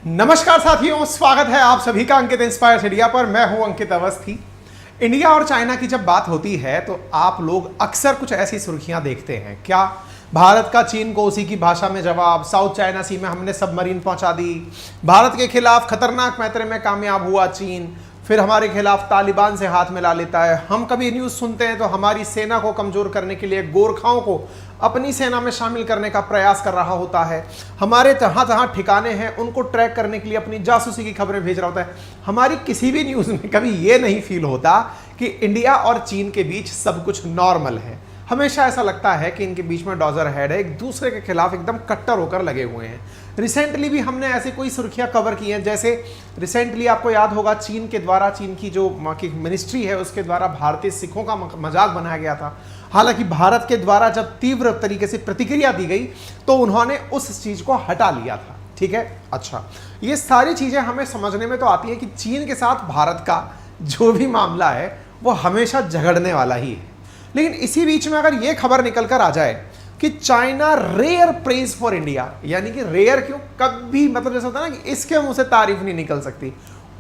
नमस्कार साथियों, स्वागत है आप सभी का अंकित इंस्पायर इंडिया पर। मैं हूं अंकित अवस्थी। इंडिया और चाइना की जब बात होती है तो आप लोग अक्सर कुछ ऐसी सुर्खियां देखते हैं। क्या भारत का चीन को उसी की भाषा में जवाब, साउथ चाइना सी में हमने सबमरीन पहुंचा दी, भारत के खिलाफ खतरनाक मैत्रे में कामयाब हुआ चीन, फिर हमारे खिलाफ तालिबान से हाथ मिला लेता है। हम कभी न्यूज़ सुनते हैं तो हमारी सेना को कमज़ोर करने के लिए गोरखाओं को अपनी सेना में शामिल करने का प्रयास कर रहा होता है। हमारे जहाँ जहाँ ठिकाने हैं उनको ट्रैक करने के लिए अपनी जासूसी की खबरें भेज रहा होता है। हमारी किसी भी न्यूज़ में कभी ये नहीं फील होता कि इंडिया और चीन के बीच सब कुछ नॉर्मल है। हमेशा ऐसा लगता है कि इनके बीच में डॉजर हेड है, एक दूसरे के खिलाफ एकदम कट्टर होकर लगे हुए हैं। रिसेंटली भी हमने ऐसी कोई सुर्खियां कवर की हैं, जैसे रिसेंटली आपको याद होगा चीन के द्वारा, चीन की जो मिनिस्ट्री है उसके द्वारा भारतीय सिखों का मजाक बनाया गया था। हालांकि भारत के द्वारा जब तीव्र तरीके से प्रतिक्रिया दी गई तो उन्होंने उस चीज को हटा लिया था। ठीक है, अच्छा, ये सारी चीजें हमें समझने में तो आती है कि चीन के साथ भारत का जो भी मामला है वो हमेशा झगड़ने वाला ही है। लेकिन इसी बीच में अगर ये खबर निकल कर आ जाए कि China rare praise for India, यानी कि रेयर क्यों, कभी मतलब जैसा होता है ना कि इसके मुंह से तारीफ नहीं निकल सकती,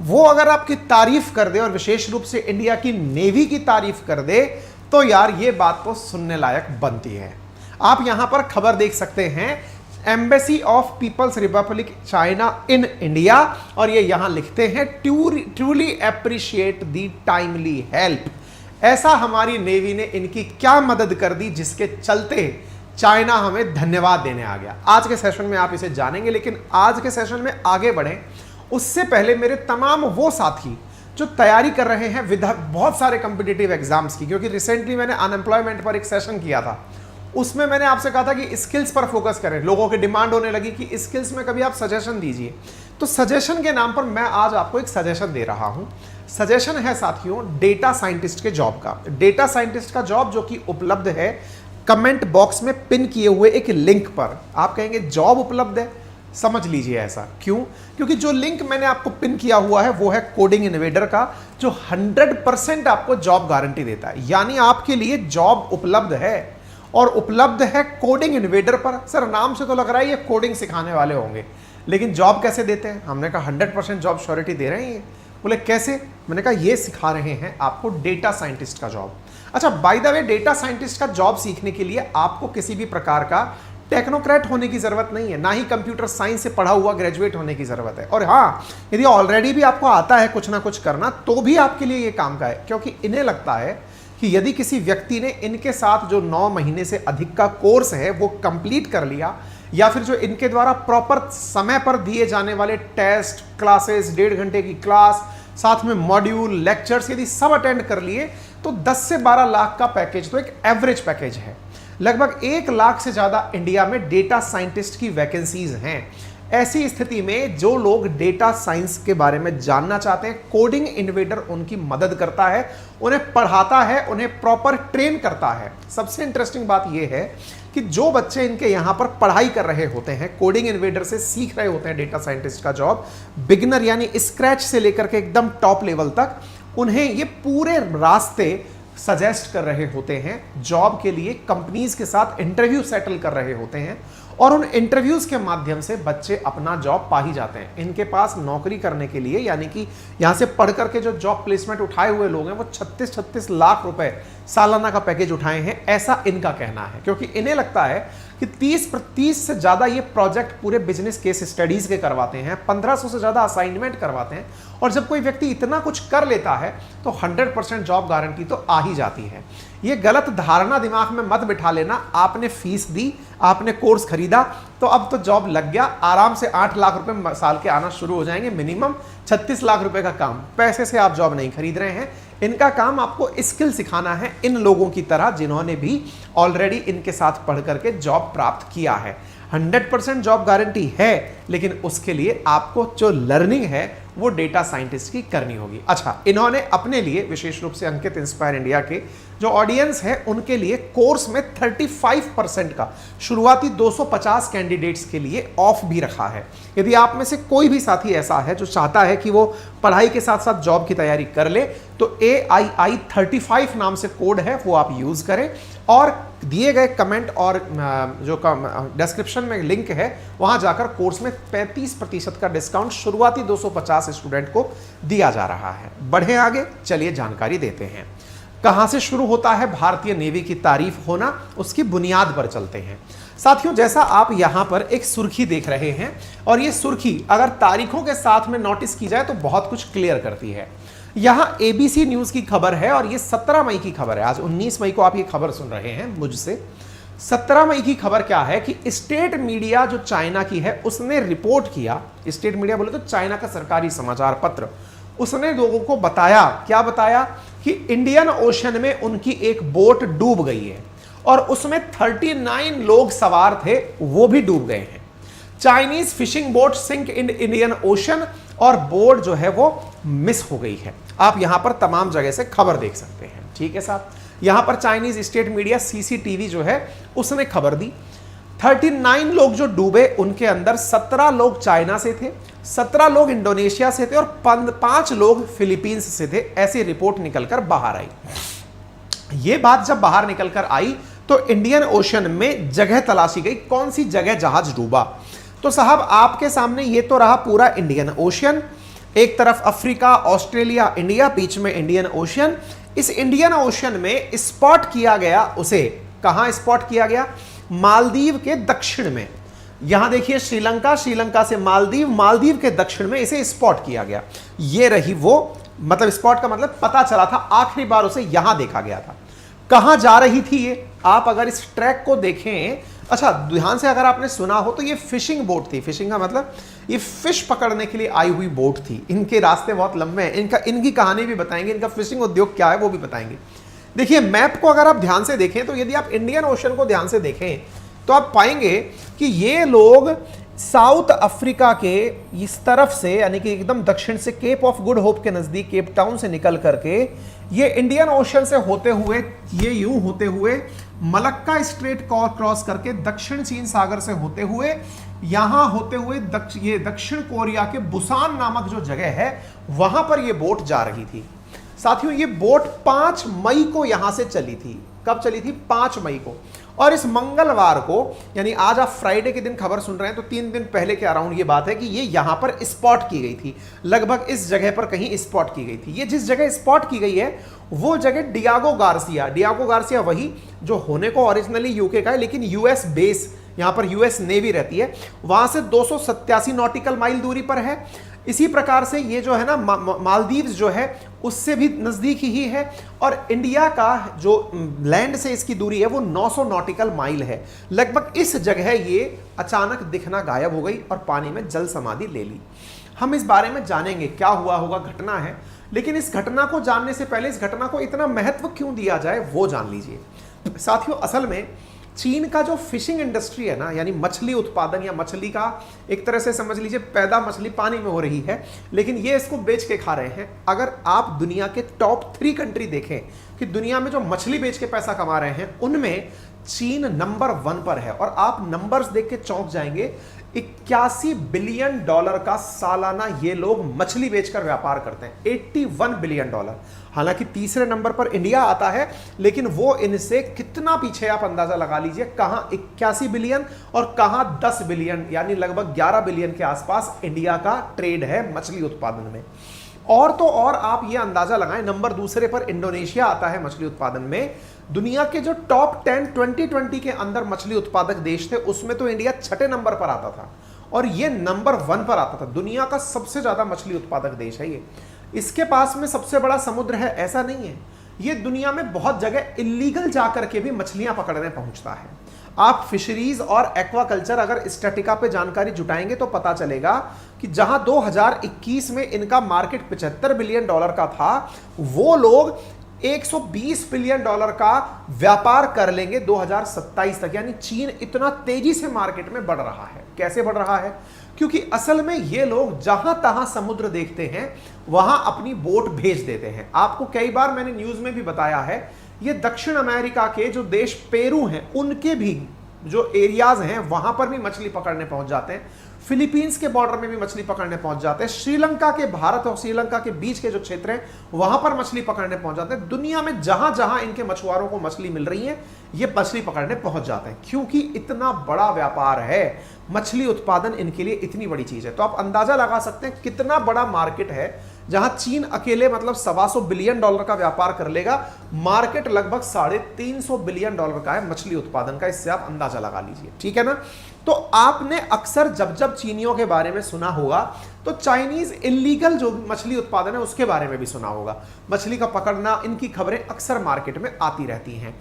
वो अगर आपकी तारीफ कर दे और विशेष रूप से इंडिया की नेवी की तारीफ कर दे तो यार ये बात तो सुनने लायक बनती है। आप यहां पर खबर देख सकते हैं, embassy of People's Republic China in India, और ये यहां लिखते हैं truly appreciate the timely help. ऐसा हमारी नेवी ने इनकी क्या मदद कर दी जिसके चलते चाइना हमें धन्यवाद देने आ गया। आज के सेशन में आप इसे जानेंगे, लेकिन आज के सेशन में आगे बढ़ें उससे पहले मेरे तमाम वो साथी जो तैयारी कर रहे हैं बहुत सारे कॉम्पिटिटिव एग्जाम्स की, क्योंकि रिसेंटली मैंने अनएम्प्लॉयमेंट पर एक सेशन किया था, उसमें मैंने आपसे कहा था कि स्किल्स पर फोकस करें। लोगों की डिमांड होने लगी कि स्किल्स में कभी आप सजेशन दीजिए, तो सजेशन के नाम पर मैं आज आपको एक सजेशन दे रहा हूं। सजेशन है साथियों डेटा साइंटिस्ट के जॉब का। डेटा साइंटिस्ट का जॉब जो कि उपलब्ध है कमेंट बॉक्स में पिन किए हुए एक लिंक पर। आप कहेंगे जॉब उपलब्ध है, समझ लीजिए ऐसा क्यों, क्योंकि जो लिंक मैंने आपको पिन किया हुआ है वो है कोडिंग इनवेडर का, जो 100% आपको जॉब गारंटी देता है। यानी आपके लिए जॉब उपलब्ध है, और उपलब्ध है कोडिंग इनवेडर पर। सर नाम से तो लग रहा है ये कोडिंग सिखाने वाले होंगे, लेकिन जॉब कैसे देते हैं? हमने कहा 100% जॉब श्योरिटी दे रहे हैं ये। बोले कैसे? मैंने कहा ये सिखा रहे हैं आपको डेटा साइंटिस्ट का जॉब। अच्छा, by the way data scientist का जॉब सीखने के लिए आपको किसी भी प्रकार का टेक्नोक्रेट होने की जरूरत नहीं है, ना ही कंप्यूटर साइंस से पढ़ा हुआ ग्रेजुएट होने की जरूरत है। और हाँ, यदि ऑलरेडी भी आपको आता है कुछ ना कुछ करना तो भी आपके लिए ये काम का है, क्योंकि इन्हें लगता है कि यदि किसी व्यक्ति ने इनके साथ जो 9 महीने से अधिक का कोर्स है वो कंप्लीट कर लिया, या फिर जो इनके द्वारा प्रॉपर समय पर दिए जाने वाले टेस्ट, क्लासेस, 1.5 घंटे की क्लास, साथ में मॉड्यूल, लेक्चर्स यदि सब अटेंड कर लिए तो 10 से 12 लाख का पैकेज तो एक एवरेज पैकेज है। लगभग 1 लाख से ज्यादा इंडिया में डेटा साइंटिस्ट की वैकेंसीज हैं। ऐसी स्थिति में जो लोग डेटा साइंस के बारे में जानना चाहते हैं, कोडिंग इनवेडर उनकी मदद करता है, उन्हें पढ़ाता है, उन्हें प्रॉपर ट्रेन करता है। सबसे इंटरेस्टिंग बात यह है कि जो बच्चे इनके यहां पर पढ़ाई कर रहे होते हैं, कोडिंग इनवेडर से सीख रहे होते हैं डेटा साइंटिस्ट का जॉब, बिगिनर यानी स्क्रैच से लेकर के एकदम टॉप लेवल तक, उन्हें ये पूरे रास्ते सजेस्ट कर रहे होते हैं जॉब के लिए। कंपनीज के साथ इंटरव्यू सेटल कर रहे होते हैं, और उन इंटरव्यूज के माध्यम से बच्चे अपना जॉब पा ही जाते हैं। इनके पास नौकरी करने के लिए, यानी कि यहां से पढ़ करके जो जॉब प्लेसमेंट उठाए हुए लोग हैं वो 36-36 लाख रुपए सालाना का पैकेज उठाए हैं, ऐसा इनका कहना है। क्योंकि इन्हें लगता है कि 30 से ज्यादा ये प्रोजेक्ट पूरे बिजनेस केस स्टडीज के करवाते हैं, 1500 से ज्यादा असाइनमेंट करवाते हैं, और जब कोई व्यक्ति इतना कुछ कर लेता है तो 100% जॉब गारंटी तो आ ही जाती है। ये गलत धारणा दिमाग में मत बिठा लेना, आपने फीस दी, आपने कोर्स खरीदा तो अब तो जॉब लग गया, आराम से 8 लाख रुपए साल के आना शुरू हो जाएंगे, मिनिमम 36 लाख रुपए का काम। पैसे से आप जॉब नहीं खरीद रहे हैं, इनका काम आपको स्किल सिखाना है इन लोगों की तरह जिन्होंने भी ऑलरेडी इनके साथ पढ़ करके जॉब प्राप्त किया है। 100% जॉब गारंटी है, लेकिन उसके लिए आपको जो लर्निंग है वो डेटा साइंटिस्ट की करनी होगी। अच्छा, इन्होंने अपने लिए विशेष रूप से अंकित इंस्पायर इंडिया के जो ऑडियंस है उनके लिए कोर्स में 35% का शुरुआती 250 कैंडिडेट्स के लिए ऑफ भी रखा है। यदि आप में से कोई भी साथी ऐसा है जो चाहता है कि वो पढ़ाई के साथ साथ जॉब की तैयारी कर ले, तो AII35 नाम से कोड है, वो आप यूज करें और दिए गए कमेंट और जो डिस्क्रिप्शन में लिंक है वहां जाकर कोर्स में 35% का डिस्काउंट शुरुआती 250 स्टूडेंट को दिया जा रहा है। बढ़े आगे, चलिए जानकारी देते हैं। कहां से शुरू होता है भारतीय नेवी की तारीफ होना, उसकी बुनियाद पर चलते हैं। साथियों, जैसा आप यहां पर एक सुर्खी देख रहे हैं और ये सुर्खी अगर तारीखों के साथ में नोटिस की जाए तो बहुत कुछ क्लियर करती है। यहां ABC न्यूज की खबर है और ये 17 मई की खबर है। आज 19 मई को आप ये खबर सुन रहे हैं मुझसे। 17 मई की खबर क्या है कि स्टेट मीडिया जो चाइना की है उसने रिपोर्ट किया। स्टेट मीडिया बोले तो चाइना का सरकारी समाचार पत्र, उसने लोगों को बताया, क्या बताया कि इंडियन ओशन में उनकी एक बोट डूब गई है और उसमें 39 लोग सवार थे, वो भी डूब गए हैं। Chinese fishing boat sink in Indian Ocean और बोट जो है वो मिस हो गई है। आप यहां पर तमाम जगह से खबर देख सकते हैं। ठीक है साहब, यहां पर चाइनीज स्टेट मीडिया CCTV जो है उसने खबर दी। 39 लोग जो डूबे उनके अंदर 17 लोग चाइना से थे, 17 लोग इंडोनेशिया से थे और 5 लोग फिलीपींस से थे। ऐसी रिपोर्ट निकलकर बाहर आई। यह बात जब बाहर निकलकर आई तो इंडियन ओशन में जगह तलाशी गई, कौन सी जगह जहाज डूबा। तो साहब आपके सामने ये तो रहा पूरा इंडियन ओशन, एक तरफ अफ्रीका, ऑस्ट्रेलिया, इंडिया, बीच में इंडियन ओशन। इस इंडियन ओशन में स्पॉट किया गया, उसे कहां स्पॉट किया गया, मालदीव के दक्षिण में। यहां देखिए श्रीलंका, श्रीलंका से मालदीव, मालदीव के दक्षिण में इसे स्पॉट किया गया। ये रही वो, मतलब स्पॉट का मतलब पता चला था, आखिरी बार उसे यहां देखा गया था। कहां जा रही थी ये, आप अगर इस ट्रैक को देखें, अच्छा ध्यान से अगर आपने सुना हो तो ये फिशिंग बोट थी। फिशिंग का मतलब ये फिश पकड़ने के लिए आई हुई बोट थी। इनके रास्ते बहुत लंबे हैं, इनकी कहानी भी बताएंगे, इनका फिशिंग उद्योग क्या है वो भी बताएंगे। देखिए मैप को अगर आप ध्यान से देखें तो यदि आप इंडियन ओशन को ध्यान से देखें तो आप पाएंगे कि ये लोग साउथ अफ्रीका के इस तरफ से, यानी कि एकदम दक्षिण से केप ऑफ गुड होप के नजदीक केप टाउन से निकल करके ये इंडियन ओशन से होते हुए, ये यूं होते हुए मलक्का स्ट्रेट क्रॉस करके दक्षिण चीन सागर से होते हुए यहां होते हुए ये दक्षिण कोरिया के बुसान नामक जो जगह है वहां पर ये बोट जा रही थी। साथियों ये बोट 5 मई को यहां से चली थी। कब चली थी? 5 मई को। और इस मंगलवार को, यानी आज आप फ्राइडे के दिन खबर सुन रहे हैं तो 3 दिन पहले के अराउंड ये बात है कि ये यहां पर स्पॉट की गई थी। लगभग इस जगह पर कहीं स्पॉट की गई थी। ये जिस जगह स्पॉट की गई है वो जगह डियागो गार्सिया वही जो होने को ओरिजिनली यूके का है, लेकिन यूएस बेस, यहां पर यूएस नेवी रहती है, वहां से 287 नॉटिकल माइल दूरी पर है। इसी प्रकार से ये जो है ना मालदीव्स जो है उससे भी नजदीक ही है, और इंडिया का जो लैंड से इसकी दूरी है वो 900 नॉटिकल माइल है। लगभग इस जगह ये अचानक दिखना गायब हो गई और पानी में जल समाधि ले ली। हम इस बारे में जानेंगे क्या हुआ होगा, घटना है, लेकिन इस घटना को जानने से पहले इस घटना को इतना महत्व क्यों दिया जाए वो जान लीजिए। साथियों असल में चीन का जो फिशिंग इंडस्ट्री है ना, यानी मछली उत्पादन या मछली का एक तरह से समझ लीजिए पैदा मछली पानी में हो रही है, लेकिन ये इसको बेच के खा रहे हैं। अगर आप दुनिया के टॉप 3 कंट्री देखें कि दुनिया में जो मछली बेच के पैसा कमा रहे हैं उनमें चीन नंबर 1 पर है। और आप नंबर्स देख के चौंक जाएंगे, 81 बिलियन डॉलर का सालाना ये लोग मछली बेचकर व्यापार करते हैं। 81 बिलियन डॉलर। हालांकि तीसरे नंबर पर इंडिया आता है, लेकिन वो इनसे कितना पीछे आप अंदाजा लगा लीजिए, कहां 81 बिलियन और कहां 10 बिलियन, यानी लगभग 11 बिलियन के आसपास इंडिया का ट्रेड है मछली उत्पादन में। और तो और आप ये अंदाजा लगाएं, नंबर दूसरे पर इंडोनेशिया आता है मछली उत्पादन में। दुनिया के जो टॉप 10 2020 के अंदर मछली उत्पादक देश थे उसमें तो इंडिया 6ठे नंबर पर आता था और ये नंबर 1 पर आता था। दुनिया का सबसे ज्यादा मछली उत्पादक देश है ये। इसके पास में सबसे बड़ा समुद्र है ऐसा नहीं है, ये दुनिया में बहुत जगह इलीगल जाकर के भी मछलियां पकड़ने पहुंचता है। आप फिशरीज और एक्वाकल्चर अगर स्टैटिका पे जानकारी जुटाएंगे तो पता चलेगा कि जहां 2021 में इनका मार्केट 75 बिलियन डॉलर का था, वो लोग $120 बिलियन का व्यापार कर लेंगे 2027 तक। यानी चीन इतना तेजी से मार्केट में बढ़ रहा है। कैसे बढ़ रहा है? क्योंकि असल में ये लोग जहां तहां समुद्र देखते हैं वहां अपनी बोट भेज देते हैं। आपको कई बार मैंने न्यूज में भी बताया है, ये दक्षिण अमेरिका के जो देश पेरू हैं उनके भी जो एरियाज हैं वहां पर भी मछली पकड़ने पहुंच जाते हैं। फिलीपींस के बॉर्डर में भी मछली पकड़ने पहुंच जाते हैं। श्रीलंका के, भारत और श्रीलंका के बीच के जो क्षेत्र हैं वहां पर मछली पकड़ने पहुंच जाते हैं। दुनिया में जहां जहां इनके मछुआरों को मछली मिल रही है ये मछली पकड़ने पहुंच जाते हैं, क्योंकि इतना बड़ा व्यापार है। मछली उत्पादन इनके लिए इतनी बड़ी चीज है। तो आप अंदाजा लगा सकते हैं कितना बड़ा मार्केट है जहां चीन अकेले मतलब $125 बिलियन का व्यापार कर लेगा। मार्केट लगभग $350 बिलियन का है मछली उत्पादन का। इससे आप अंदाजा लगा लीजिए, ठीक है ना। तो आपने अक्सर जब जब चीनियों के बारे में सुना होगा तो चाइनीज इलीगल जो मछली उत्पादन है उसके बारे में भी सुना होगा। मछली का पकड़ना, इनकी खबरें अक्सर मार्केट में आती रहती हैं।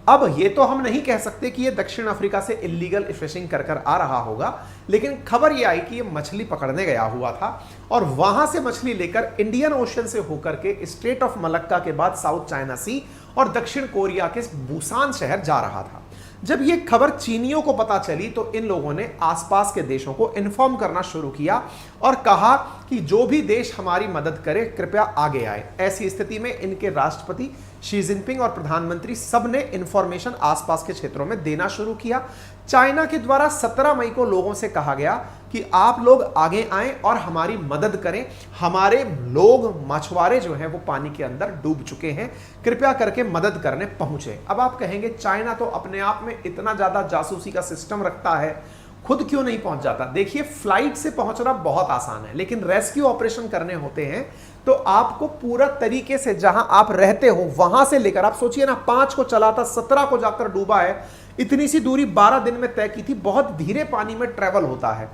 अब ये तो हम नहीं कह सकते कि ये दक्षिण अफ्रीका से इलीगल फिशिंग कर कर आ रहा होगा, लेकिन खबर ये आई कि ये मछली पकड़ने गया हुआ था और वहां से मछली लेकर इंडियन ओशन से होकर के स्ट्रेट ऑफ मलक्का के बाद साउथ चाइना सी और दक्षिण कोरिया के बुसान शहर जा रहा था। जब ये खबर चीनियों को पता चली तो इन लोगों ने आसपास के देशों को इन्फॉर्म करना शुरू किया और कहा कि जो भी देश हमारी मदद करे कृपया आगे आए। ऐसी स्थिति में इनके राष्ट्रपति शी जिनपिंग और प्रधानमंत्री सब ने इंफॉर्मेशन आसपास के क्षेत्रों में देना शुरू किया। चाइना के द्वारा 17 मई को लोगों से कहा गया कि आप लोग आगे आएं और हमारी मदद करें। हमारे लोग, मछुआरे जो हैं वो पानी के अंदर डूब चुके हैं, कृपया करके मदद करने पहुंचे। अब आप कहेंगे चाइना तो अपने आप में इतना ज्यादा जासूसी का सिस्टम रखता है, खुद क्यों नहीं पहुंच जाता? देखिए, फ्लाइट से पहुंचना बहुत आसान है, लेकिन रेस्क्यू ऑपरेशन करने होते हैं तो आपको पूरा तरीके से जहां आप रहते हो वहां से लेकर, आप सोचिए ना, 5 को चला था, 17 को जाकर डूबा है। इतनी सी दूरी 12 दिन में तय की थी। बहुत धीरे पानी में ट्रेवल होता है,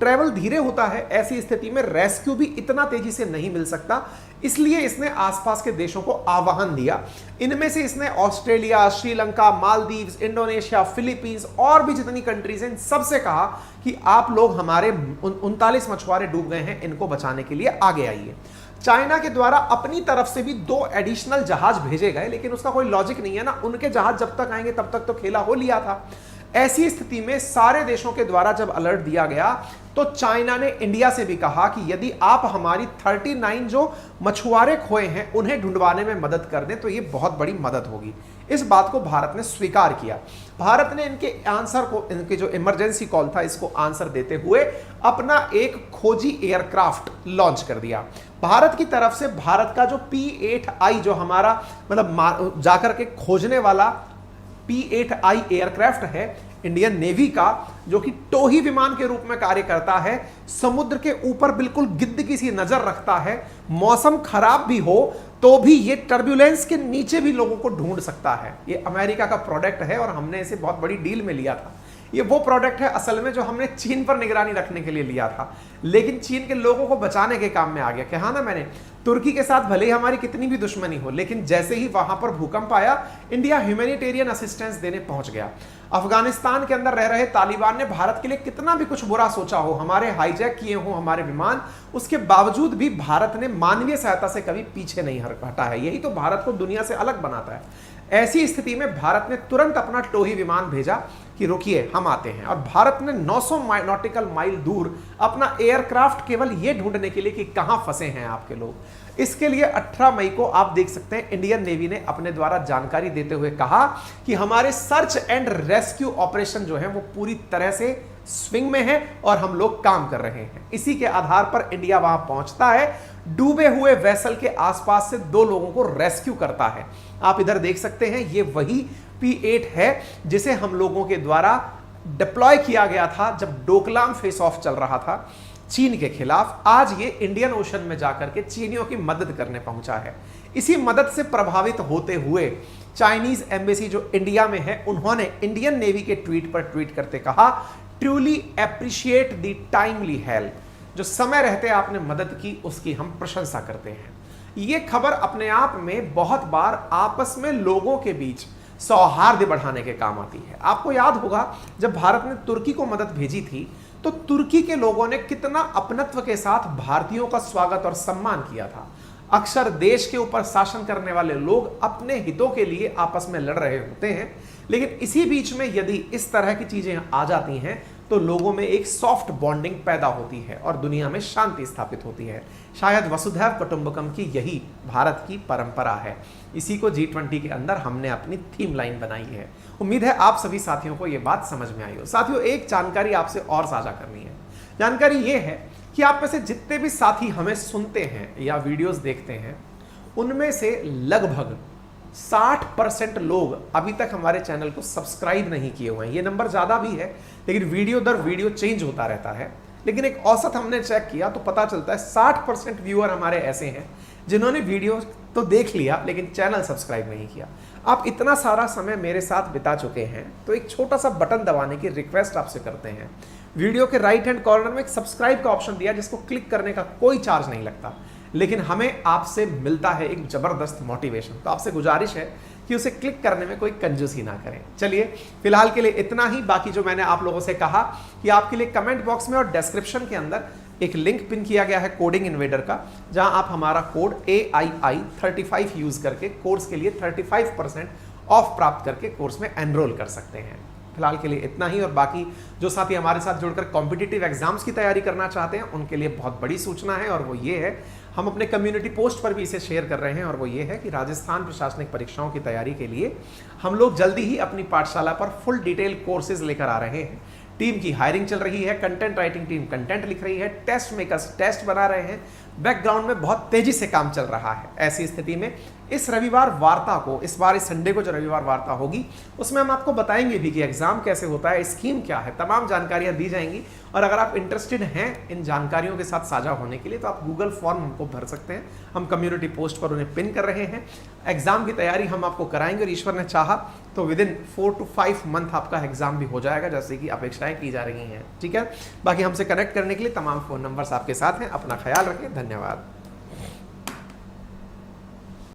ट्रेवल धीरे होता है। ऐसी स्थिति में रेस्क्यू भी इतना तेजी से नहीं मिल सकता, इसलिए इसने आसपास के देशों को आह्वान दिया। इनमें से इसने Australia, Sri Lanka, Maldives, Indonesia, Philippines और भी जितनी कंट्रीज हैं, सबसे कहा कि आप लोग, हमारे 39 मछुआरे डूब गए हैं, इनको बचाने के लिए आगे आइए। चाइना के द्वारा अपनी तरफ से भी 2 एडिशनल जहाज भेजे गए, लेकिन उसका कोई लॉजिक नहीं है ना, उनके जहाज जब तक आएंगे तब तक तो खेला हो लिया था। ऐसी स्थिति में सारे देशों के द्वारा जब अलर्ट दिया गया तो चाइना ने इंडिया से भी कहा कि यदि आप हमारी 39 जो मछुआरे खोए हैं उन्हें ढूंढवाने में मदद कर दें तो ये बहुत बड़ी मदद होगी। इस बात को भारत ने स्वीकार किया। भारत ने इनके आंसर को, इनके जो इमरजेंसी कॉल था, इसको आंसर देते हुए अपना एक खोजी एयरक्राफ्ट लॉन्च कर दिया। भारत की तरफ से भारत का जो P-8I जो हमारा मतलब जाकर के खोजने वाला P-8I एयरक्राफ्ट है इंडियन नेवी का, जो कि टोही विमान के रूप में कार्य करता है, समुद्र के ऊपर बिल्कुल गिद्ध सी नजर रखता है। मौसम खराब भी हो तो भी ये टर्बुलेंस के नीचे भी लोगों को ढूंढ सकता है। ये अमेरिका का प्रोडक्ट है और हमने इसे बहुत बड़ी डील में लिया था। ये वो प्रोडक्ट है असल में जो हमने चीन पर निगरानी रखने के लिए लिया था, लेकिन चीन के लोगों को बचाने के काम में आ गया। कहा ना मैंने, तुर्की के साथ भले ही हमारी कितनी भी दुश्मनी हो, लेकिन जैसे ही वहां पर भूकंप आया, इंडिया ह्यूमैनिटेरियन असिस्टेंस देने पहुंच गया। अफगानिस्तान के अंदर रह रहे तालिबान ने भारत के लिए कितना भी कुछ बुरा सोचा हो, हमारे हाईजैक किए हो हमारे विमान, उसके बावजूद भी भारत ने मानवीय सहायता से कभी पीछे नहीं हटा है। यही तो भारत को दुनिया से अलग बनाता है। ऐसी स्थिति में भारत ने तुरंत अपना टोही विमान भेजा कि रुकिए, हम आते हैं। और भारत ने 900 नॉटिकल माइल दूर अपना एयरक्राफ्ट केवल ये ढूंढने के लिए कि कहां फंसे हैं आपके लोग। इसके लिए 18 मई को आप देख सकते हैं इंडियन नेवी ने अपने द्वारा जानकारी देते हुए कहा कि हमारे सर्च एंड रेस्क्यू ऑपरेशन जो है वो पूरी तरह से स्विंग में है और हम लोग काम कर रहे हैं। इसी के आधार पर इंडिया वहां पहुंचता है, डूबे हुए वेसल के आसपास से 2 लोगों को रेस्क्यू करता है। आप इधर देख सकते हैं, ये वही P-8 है जिसे हम लोगों के द्वारा डिप्लॉय किया गया था जब डोकलाम फेस ऑफ चल रहा था चीन के खिलाफ। आज ये इंडियन ओशन में जाकर के चीनियों की मदद करने पहुंचा है। इसी मदद से प्रभावित होते हुए चाइनीज एम्बेसी जो इंडिया में है, उन्होंने इंडियन नेवी के ट्वीट पर ट्वीट करते कहा, truly appreciate the timely help. जो समय रहते आपने मदद की उसकी हम प्रशंसा करते हैं। ये खबर अपने आप में बहुत बार आपस में लोगों के बीच सौहार्द बढ़ाने के काम आती है। आपको याद होगा जब भारत ने तुर्की को मदद भेजी थी तो तुर्की के लोगों ने कितना अपनत्व के साथ भारतीयों का स्वागत और सम्मान किया था। अक्सर देश के ऊपर शासन करने वाले लोग अपने हितों के लिए आपस में लड़ रहे होते हैं, लेकिन इसी बीच में यदि इस तरह की चीजें आ जाती हैं तो लोगों में एक सॉफ्ट बॉन्डिंग पैदा होती है और दुनिया में शांति स्थापित होती है। शायद वसुधैव कुटुंबकम की यही भारत की परंपरा है। इसी को G20 के अंदर हमने अपनी थीम लाइन बनाई है। उम्मीद है आप सभी साथियों को यह बात समझ में आई हो। साथियों, एक जानकारी आपसे और साझा करनी है। जानकारी यह है कि आप में से जितने भी साथी हमें सुनते हैं या वीडियोस देखते हैं, उनमें से लगभग 60% लोग अभी तक हमारे चैनल को सब्सक्राइब नहीं किए हुए हैं। ये नंबर ज़्यादा भी है, लेकिन वीडियो दर वीडियो चेंज होता रहता है। लेकिन एक औसत हमने चेक किया तो पता चलता है 60% व्यूअर हमारे ऐसे हैं जिन्होंने वीडियो तो देख लिया लेकिन चैनल सब्सक्राइब नहीं किया। आप इतना सारा समय मेरे साथ बिता चुके हैं तो एक छोटा सा बटन दबाने की रिक्वेस्ट आपसे करते हैं। वीडियो के राइट हैंड कॉर्नर में एक सब्सक्राइब का ऑप्शन दिया जिसको क्लिक करने का कोई चार्ज नहीं लगता, लेकिन हमें आपसे मिलता है एक जबरदस्त मोटिवेशन। तो आपसे गुजारिश है कि उसे क्लिक करने में कोई कंजूसी ना करें। चलिए फिलहाल के लिए इतना ही। बाकी जो मैंने आप लोगों से कहा कि आपके लिए कमेंट बॉक्स में और डिस्क्रिप्शन के अंदर एक लिंक पिन किया गया है कोडिंग इन्वेडर का, जहां आप हमारा कोड AII35 यूज करके कोर्स के लिए 35% ऑफ प्राप्त करके कोर्स में एनरोल कर सकते हैं। फिलहाल के लिए इतना ही। और बाकी जो साथी हमारे साथ जुड़कर कॉम्पिटिटिव एग्जाम्स की तैयारी करना चाहते हैं उनके लिए बहुत बड़ी सूचना है, और वो ये है, हम अपने कम्युनिटी पोस्ट पर भी इसे शेयर कर रहे हैं, और वो ये है कि राजस्थान प्रशासनिक परीक्षाओं की तैयारी के लिए हम लोग जल्दी ही अपनी पाठशाला पर फुल डिटेल कोर्सेज लेकर आ रहे हैं। टीम की हायरिंग चल रही है, कंटेंट राइटिंग टीम कंटेंट लिख रही है, टेस्ट मेकर्स टेस्ट बना रहे हैं, बैकग्राउंड में बहुत तेजी से काम चल रहा है। ऐसी स्थिति में इस रविवार वार्ता को, इस बार इस संडे को जो रविवार वार्ता होगी उसमें हम आपको बताएंगे भी कि एग्जाम कैसे होता है, स्कीम क्या है, तमाम जानकारियां दी जाएंगी। और अगर आप इंटरेस्टेड हैं इन जानकारियों के साथ साझा होने के लिए तो आप गूगल फॉर्म हमको भर सकते हैं, हम कम्युनिटी पोस्ट पर उन्हें पिन कर रहे हैं। एग्जाम की तैयारी हम आपको कराएंगे और ईश्वर ने चाहा तो विदिन 4 to 5 मंथ आपका एग्जाम भी हो जाएगा, जैसे कि अपेक्षाएं की जा रही हैं। ठीक है, बाकी हमसे कनेक्ट करने के लिए तमाम फोन नंबर्स आपके साथ हैं। अपना ख्याल रखें, धन्यवाद।